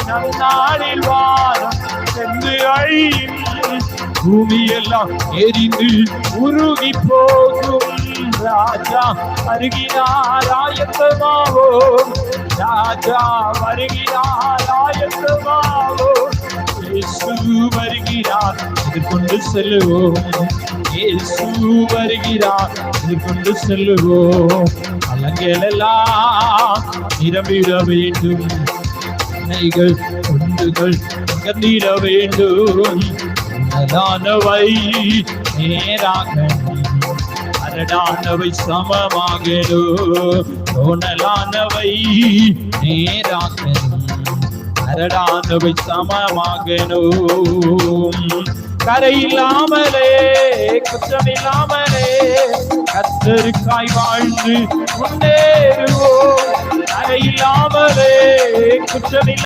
நன்னாளில் வாரம் சென்று அழியும் பூமியெல்லாம் எரிந்து உருகி போகும். ராஜா வருகிறார் ஆயத்தமாவோம், ராஜா வருகிறார் ஆயத்தமாவோம். இயேசு வருகிறார் எதிர்கொண்டு செல்லுவோம், இயேசு வருகிறார் எதிர்கொண்டு செல்லுவோம். அலங்கள் எல்லாம் நிரம்பிட வேண்டும், அன்னைகள் ஒன்றுகள் கண்டிட வேண்டும். அரணானவை நேராக அரடானவை சமமாகணும், தோணலானவை நேராக அரடானவை சமமாகணும். கரையில்லாமலே குற்றமில்லாமலே கர்த்தருக்காய் வாழ்ந்து முன்னேறுவோம். கரையில்லாமலே குற்றமில்லை